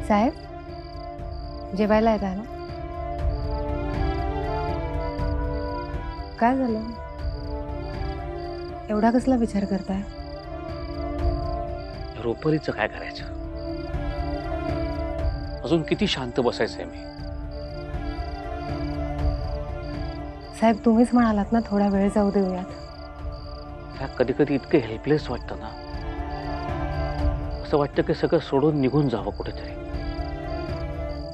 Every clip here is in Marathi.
साहेब जेवायला येत आहे ना? काय झालं? एवढा कसला विचार करताय? रुपालीचं काय करायचं? अजून किती शांत बसायचंय मी? साहेब तुम्हीच म्हणालात ना थोडा वेळ जाऊ देऊयात. कधी कधी इतकं हेल्पलेस वाटतं ना, असं वाटतं की सगळं सोडून निघून जावं कुठेतरी.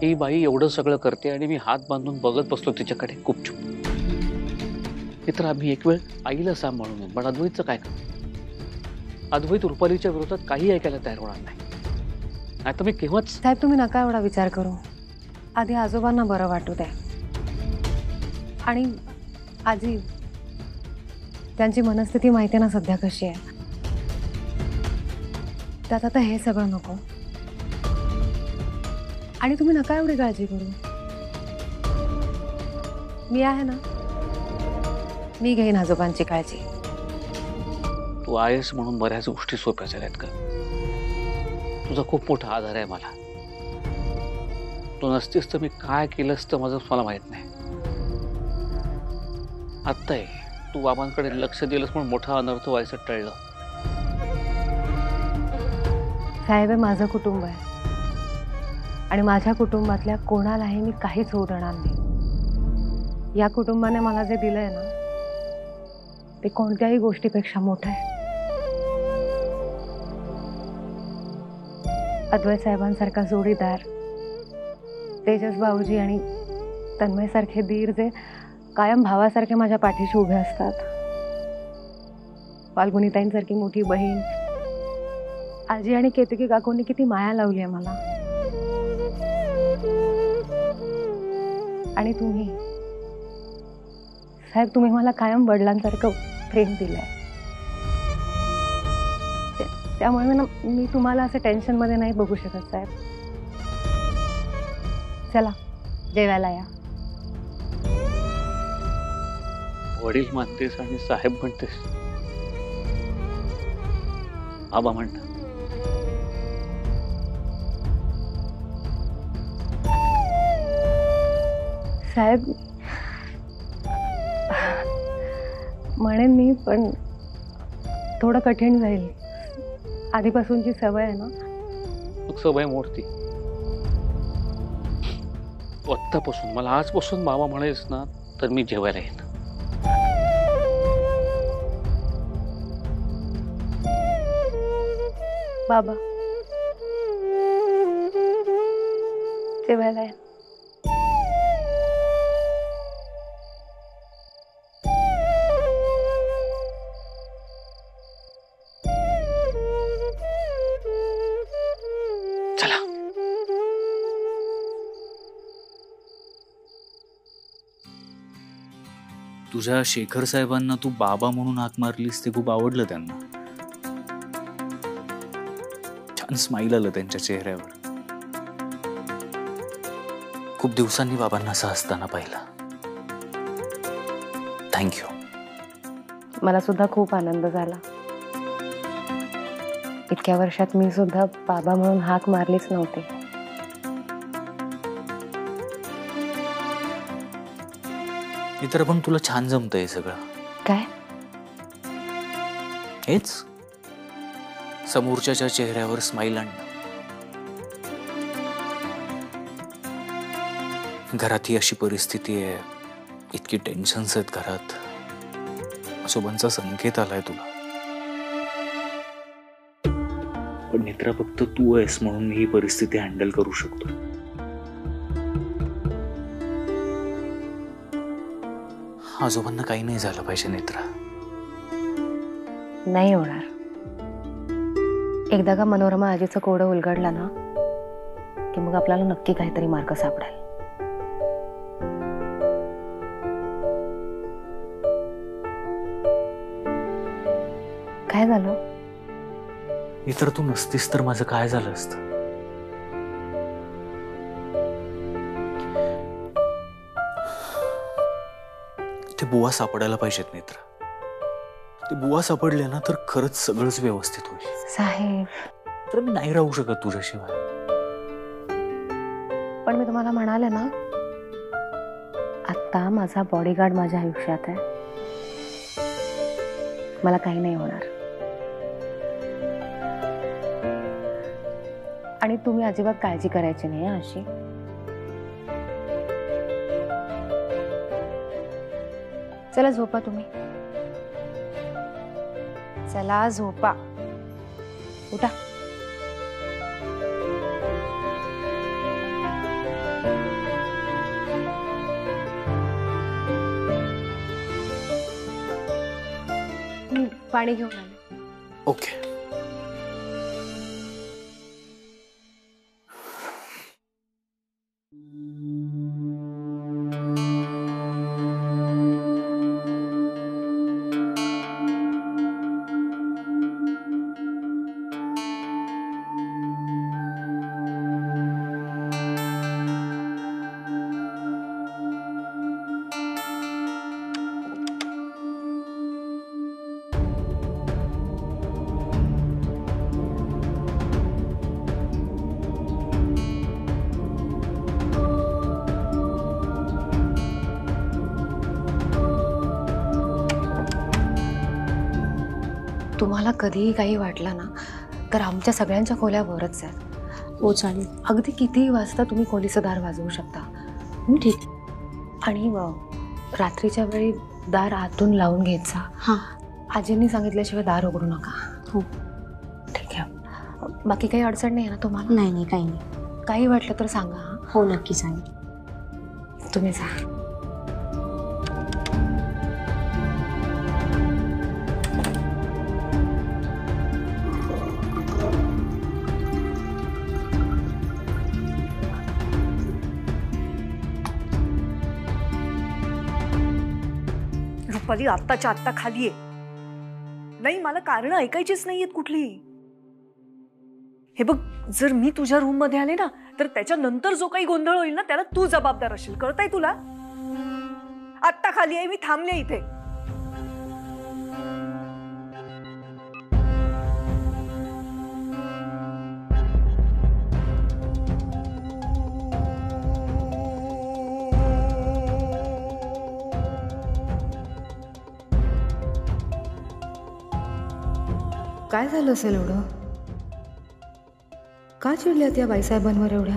ही बाई एवढं सगळं करते आणि मी हात बांधून बघत बसलो तिच्याकडे गुपचूप. मित्र आम्ही एक वेळ आईला सांभाळून, पण अद्वैतचं काय करतो? अद्वैत रुपालीच्या विरोधात काही ऐकायला तयार होणार नाही. आता मी केव्हाच. साहेब तुम्ही नका एवढा विचार करू. आधी आजोबांना बरं वाटू द्या. आणि आजी, त्यांची मनस्थिती माहिती ना सध्या कशी आहे. त्यात आता हे सगळं नको. आणि तुम्ही नका एवढी काळजी करू. मी आहे ना, मी घेईन आजोबांची काळजी. तू आहेस म्हणून बऱ्याच गोष्टी सोप्या झाल्यात का? तुझा खूप मोठा आधार आहे मला. तू नसतीस तर मी काय केलं असतं माझं मला माहित नाही. आत्ता आहे तू बाबांकडे लक्ष दिलंस म्हणून मोठा अनर्थ व्हायचं टळलं. साहेब, हे माझं कुटुंब आहे आणि माझ्या कुटुंबातल्या कोणालाही मी काहीच होऊ देणार नाही. या कुटुंबाने मला जे दिलंय ना, ते कोणत्याही गोष्टीपेक्षा मोठं आहे. अद्वैत साहेबांसारखा जोडीदार, तेजस भाऊजी आणि तन्मय सारखे धीर जे कायम भावासारखे माझ्या पाठीशी उभे असतात. फाल्गुनीताईंसारखी मोठी बहीण, आजी आणि केतकी काकूंनी किती माया लावली आहे मला. आणि तुम्ही साहेब, तुम्ही मला कायम वडिलांसारखं प्रेम दिलंय. त्यामुळे मी तुम्हाला असं टेन्शन मध्ये नाही बघू शकत साहेब. चला जेवायला या. वडील म्हणतेस आणि साहेब म्हणतेस. आबा म्हणतात. साहेब म्हणेन मी, पण थोडं कठीण जाईल. आधीपासूनची सवय आहे ना. मग सवय मोडती. आत्तापासून मला आजपासून बाबा म्हणायस ना, तर मी जेवायला येईन. बाबा जेवायला या. चला. तुझ्या शेखर साहेबांना तू बाबा म्हणून हाक मारलीस ते खूप आवडलं त्यांना. छान स्माईल आलं त्यांच्या चेहऱ्यावर. खूप दिवसांनी बाबांना असं हसताना पाहिलं. थँक्यू. मला सुद्धा खूप आनंद झाला. इतक्या वर्षात मी सुद्धा बाबा म्हणून हाक मारलीच नव्हती. मित्र, पण तुला छान जमतंय सगळं. काय? हेच समोरच्याच्या चेहऱ्यावर स्माईल आणणं. घरात ही अशी परिस्थिती आहे, इतकी टेन्शन्स आहेत घरात. आजोबांचा संकेत आलाय तुला. पण मित्रा, फक्त तू आहेस म्हणून मी ही परिस्थिती हँडल करू शकतो. आजोबांना काही नाही झालं पाहिजे नेत्रा. नाही होणार. एकदा का मनोरमा आजीचं कोडं उलगडला ना, की मग आपल्याला नक्की काहीतरी मार्ग सापडेल. काय झालं? इतर तू नसतीस तर माझं काय झालं असतं? ते बुवा सापडायला पाहिजेत नेत्र. ते बुवा सापडले ना तर खरंच सगळंच व्यवस्थित होईल. साहेब, तर मी नाही राहू शकत तुझ्याशिवाय. पण मी तुम्हाला म्हणाले ना, आता माझा बॉडीगार्ड माझ्या आयुष्यात आहे. मला काही नाही होणार. आणि तुम्ही अजिबात काळजी करायची नाही अशी. चला झोपा तुम्ही. चला झोपा. उठा. मी पाणी घेऊन आले. ओके. तुम्हाला कधीही काही वाटलं ना तर आमच्या सगळ्यांच्या खोल्या वरच आहेत. हो चालेल. अगदी कितीही वाजता तुम्ही खोलीचं दार वाजवू शकता. ठीक. आणि रात्रीच्या वेळी दार आतून लावून घ्यायचा. हां. आजींनी सांगितल्याशिवाय दार उघडू नका. हो. ठीक आहे. बाकी काही अडचण नाही आहे ना तुम्हाला? नाही नाही, काही नाही. काही वाटलं तर सांगा. हां. हो नक्की सांगेन. तुम्ही जा. रुपाली आत्ताच्या आत्ता खाली आहे. नाही, मला कारण ऐकायचीच नाहीयेत कुठली. हे बघ, जर मी तुझ्या रूम मध्ये आले ना तर त्याच्यानंतर जो काही गोंधळ होईल ना त्याला तू जबाबदार असेल. कळतंय तुला? आत्ता खाली आहे, मी थांबले इथे. काय झालं असेल एवढं? का चिडल्यात या बाईसाहेबांवर एवढ्या?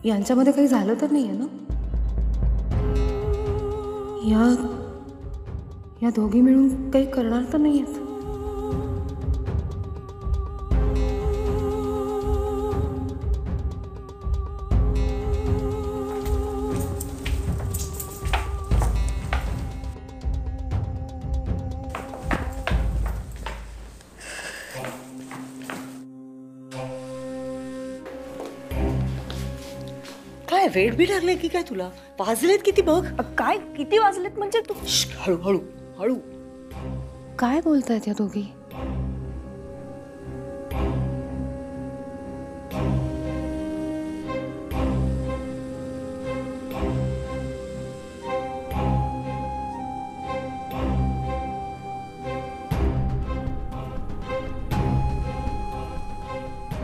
यांच्यामध्ये काही झालं तर नाहीये ना? या दोघी मिळून काही करणार तर नाहीयेत? काय वेळ बी लागले की काय तुला? वाजलेत किती बघ. काय किती वाजलेत म्हणजे तू? हळू हळू हळू. काय बोलतायत या दोघी?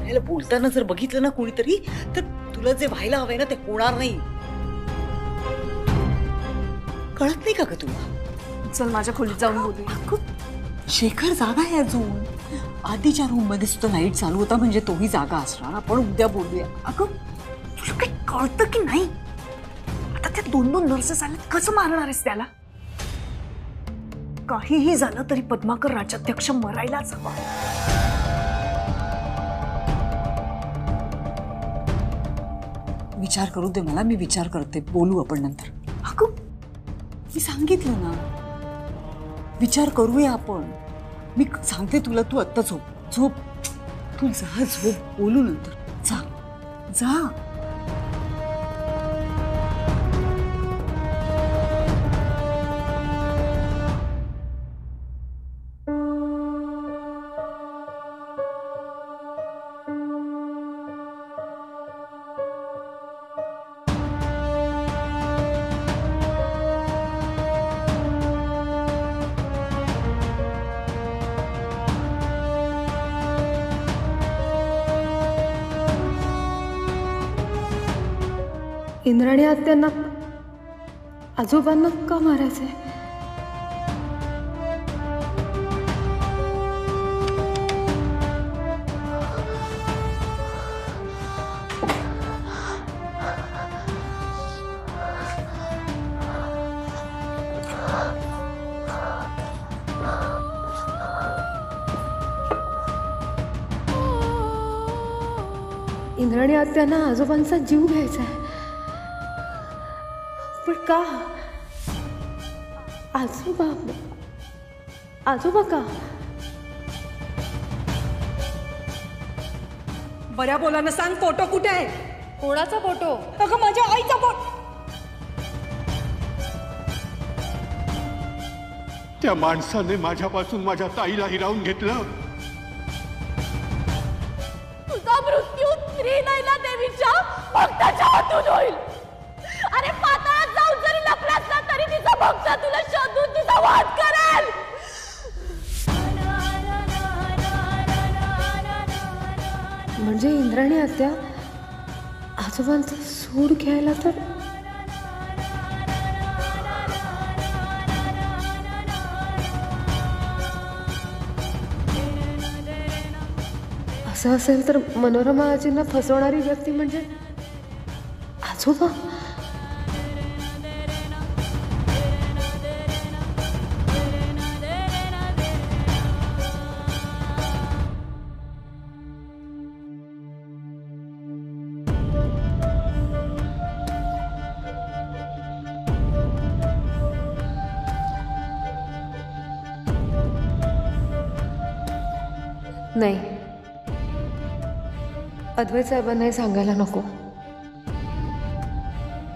याला बोलताना जर बघितलं ना कोणीतरी तर तुला जे व्हायला हवंय ना ते होणार नाही. कळत नाही का ग तुला? चल माझ्या खोलीत जाऊन बोलूया. शेखर जागा आहे अजून. आधीच्या रूम मध्ये सुद्धा लाईट चालू होता म्हणजे तोही जागा असणार. आपण उद्या बोलूया. अगं तुला काही कळतं की नाही? आता त्या 2-2 नर्सेस आल्यात, कसं मारणार आहेस त्याला? काहीही झालं तरी पद्माकर राज्याध्यक्ष मरायलाच हवा. विचार करू दे मला, मी विचार करते. बोलू आपण नंतर. अगं मी सांगितलं ना, विचार करूया आपण. मी सांगते तुला, तू आत्ता झोप झोप. तू जा झोप, बोलू नंतर. जा जा. इंद्राणी आत्यांना आजोबांना का मारायचंय? इंद्राणी आत्यांना आजोबांचा जीव घ्यायचा आहे, पण का? आजोबा आजोबा का? बऱ्या बोलानं सांग, फोटो कुठे आहे? कोणाचा फोटो? अगं माझ्या आईचा फोटो. त्या माणसाने माझ्यापासून माझ्या ताईला हिरावून घेतलं. तुझा मृत्यू श्रीनयना देवीच्या भक्ताच्या हातून होईल. अरे पाताळात जाऊन जरी लपलास ना तरी तिचा भक्त तुला शोधून तुझा वध करेल. म्हणजे इंद्राणी आत्या आजोबांचा सूड घ्यायला तर असं असेल तर मनोरमा आजींना फसवणारी व्यक्ती म्हणजे आजोबा. नाही, अद्वैत साहेबांनाही सांगायला नको.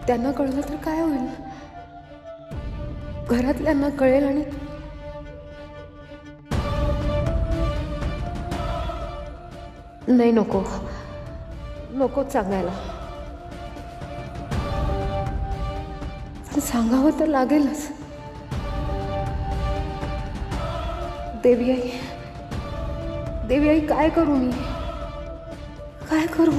त्यांना कळलं तर काय होईल? घरातल्यांना कळेल आणि नाही, नको नकोच सांगायला. पण सांगावं तर लागेलच. देवी आई काय करू मी? काय करू?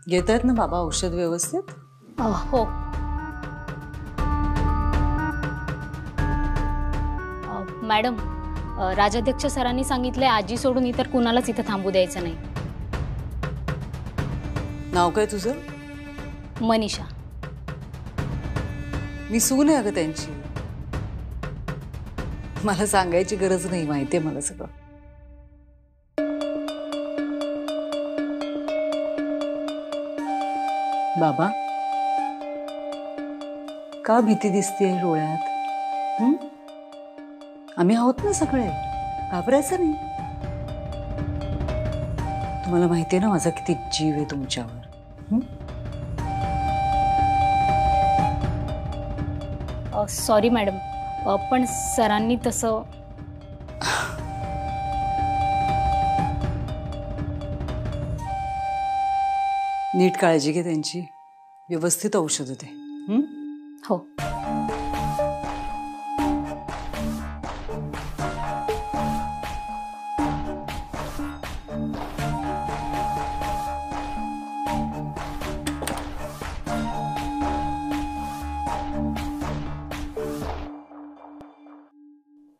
घेतायत ना बाबा औषध व्यवस्थित? हो. मॅडम, राजाध्यक्ष सरांनी सांगितले आजी सोडून इतर कुणालाच इथं थांबू द्यायचं नाही. नाव काय तुझं? मनीषा. मी सून आहे अगं त्यांची. मला सांगायची गरज नाही, माहितीये मला सगळं. बाबा, का भीती दिसतेय डोळ्यात? आम्ही आहोत ना सगळे, घाबरायचं नाही. तुम्हाला माहितीये ना माझा किती जीव आहे तुमच्यावर. सॉरी मॅडम, पण सरांनी तसं. नीट काळजी घे त्यांची, व्यवस्थित औषध दे. हो.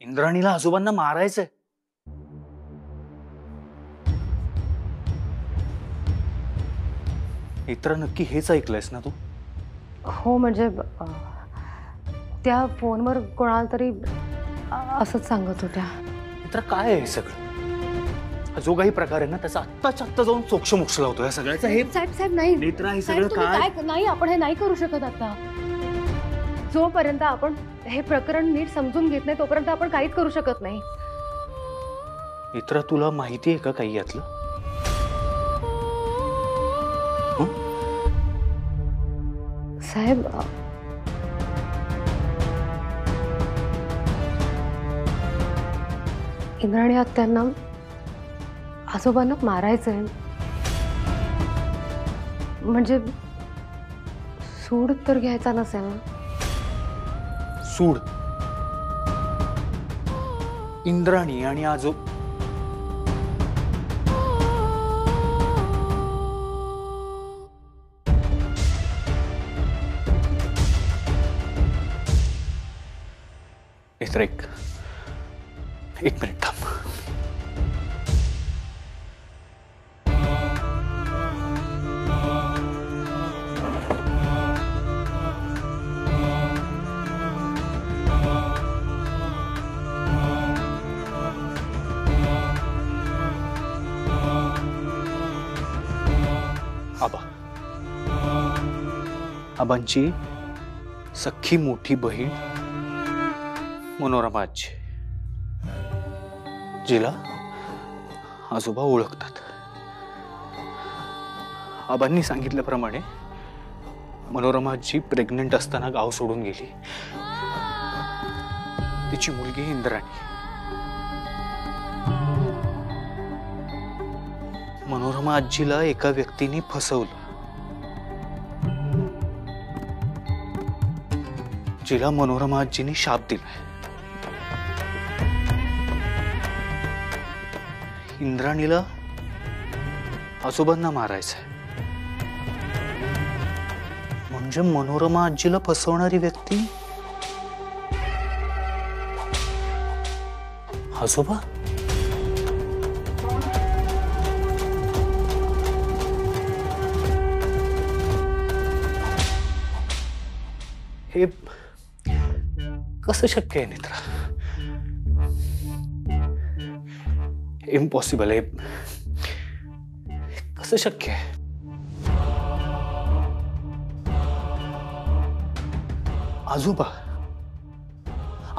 इंद्राणीला आजोबांना मारायचंय. इतर नक्की हेच ऐकलंयस ना तू? हो, म्हणजे त्या फोनवर कोणाला तरी असंच सांगत होत्या. इतर काय आहे सगळं? हा जो काही प्रकार आहे ना त्याचा आत्ताच्या आत्ता जाऊन सोक्ष लावतो या सगळ्याचा. हे साहेब नाही, नेत्रा हे सगळं काय नाही, आपण हे नाही करू शकत. आता जोपर्यंत आपण हे प्रकरण नीट समजून घेत नाही तोपर्यंत आपण काहीच करू शकत नाही. इतर तुला माहिती आहे का काही यातलं? साहेब, इंद्राणी आत्यांना आजोबांना मारायचंय. म्हणजे सूड तर घ्यायचा नसेल ना? सूड इंद्राणी आणि आजो एक मिनिट थांब. आबांची सख्खी मोठी बहीण मनोरमा आजी, जिला आजोबा ओळखतात. आबांनी सांगितल्याप्रमाणे मनोरमा आजी प्रेग्नंट असताना गाव सोडून गेली. तिची मुलगी इंद्राणी. मनोरमा आजीला एका व्यक्तीने फसवलं, जिला मनोरमा आजीने शाप दिलाय. इंद्राणीला आजोबांना मारायचंय. म्हणजे मनोरमा आजीला फसवणारी व्यक्ती आजोबा. हे कसं शक्य आहे नेत्रा? इम्पॉसिबल आहे. कसं शक्य आहे? आजोबा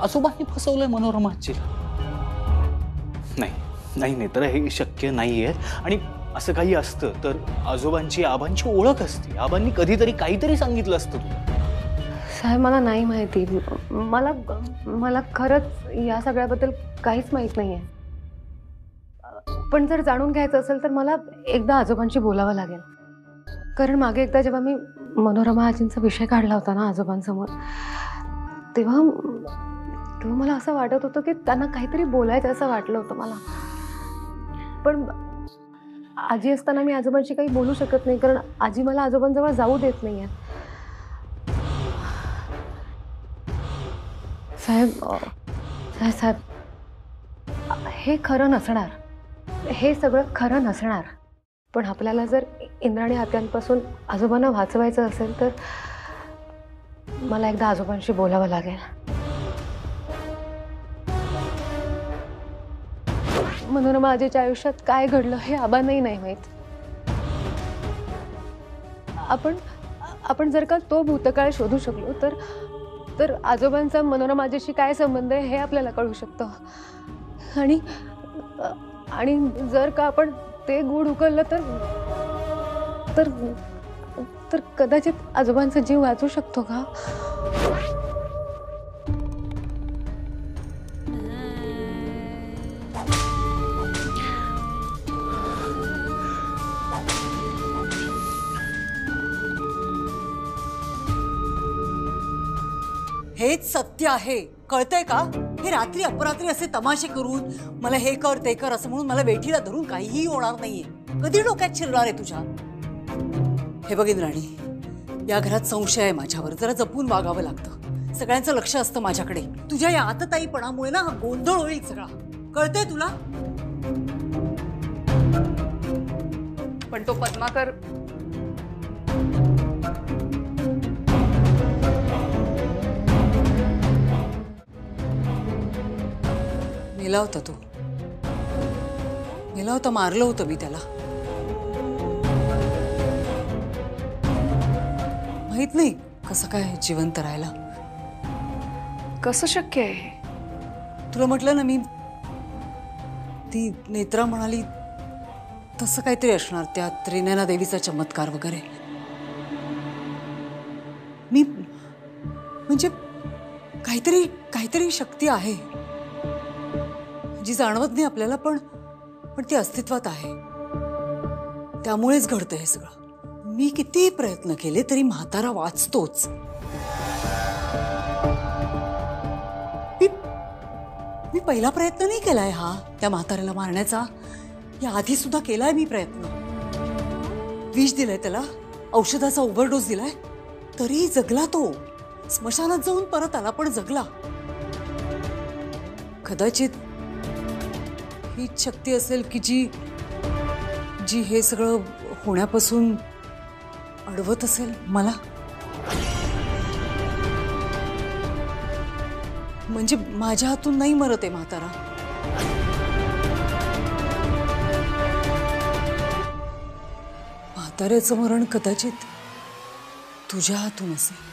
आजोबांनी फसवलंय मनोरमा आजीला. नाही नेत्रा, हे शक्य नाहीये. आणि असं काही असतं तर आजोबांची आबांची ओळख असते. आबांनी कधीतरी काहीतरी सांगितलं असतं तुला. साहेब, मला नाही माहिती. मला खरंच या सगळ्याबद्दल काहीच माहित नाहीये. पण जर जाणून घ्यायचं असेल तर मला एकदा आजोबांशी बोलावं लागेल. कारण मागे एकदा जेव्हा मी मनोरमा आजींचा विषय काढला होता ना आजोबांसमोर, तेव्हा मला असं वाटत होतं की त्यांना काहीतरी बोलायचं असं वाटलं होतं मला. पण आजी असताना मी आजोबांशी काही बोलू शकत नाही, कारण आजी मला आजोबांजवळ जाऊ देत नाहीये. साहेब, हे खरं नसणार. हे सगळं खरं नसणार. पण आपल्याला जर इंद्राणी आत्यांपासून आजोबांना वाचवायचं असेल तर मला एकदा आजोबांशी बोलावं लागेल. मनोरमा आजीच्या आयुष्यात काय घडलं हे आबांनाही नाही माहित. आपण जर का तो भूतकाळ शोधू शकलो तर आजोबांचा मनोरमा आजीशी काय संबंध आहे हे आपल्याला कळू शकतं. आणि जर का आपण ते गूढ उकललं तर कदाचित आजोबांचा जीव वाचू शकतो का? हेच सत्य आहे, कळतंय का? हे रात्री अपरात्री असे तमाशे करून मला हे कर ते कर असं म्हणून मला वेठीला धरून काहीही होणार नाहीये. कधी डोक्यात शिरणार आहे तुझ्या? हे बघ इंद्राणी, या घरात संशय आहे माझ्यावर. जरा जपून वागावं लागतं. सगळ्यांचं लक्ष असतं माझ्याकडे. तुझ्या या आतताईपणामुळे ना हा गोंधळ होईल सगळा. कळतंय तुला? पण तो पद्माकर मेला होता. तो मेला होता. मारलं होतं मी त्याला. माहित नाही कसं काय जिवंत राहायला. कसं शक्य आहे? तुला म्हटलं ना मी, ती नेत्रा म्हणाली तसं काहीतरी असणार. त्या त्रिनयना देवीचा चमत्कार वगैरे. मी म्हणजे काहीतरी शक्ती आहे जी जाणवत नाही आपल्याला, पण ती अस्तित्वात आहे. त्यामुळेच घडतं हे सगळं. मी किती प्रयत्न केले तरी म्हातारा वाचतोच. मी पहिला प्रयत्न नाही केलाय हा त्या म्हाताऱ्याला मारण्याचा. या आधी सुद्धा केलाय मी प्रयत्न. विष दिलंय त्याला, औषधाचा ओव्हरडोस दिलाय, तरी जगला तो. स्मशानात जाऊन परत आला पण जगला. कदाचित हीच शक्ती असेल की जी हे सगळं होण्यापासून अडवत असेल मला. म्हणजे माझ्या हातून नाही मरत आहे म्हातारा. म्हाताऱ्याचं मरण कदाचित तुझ्या हातून असेल.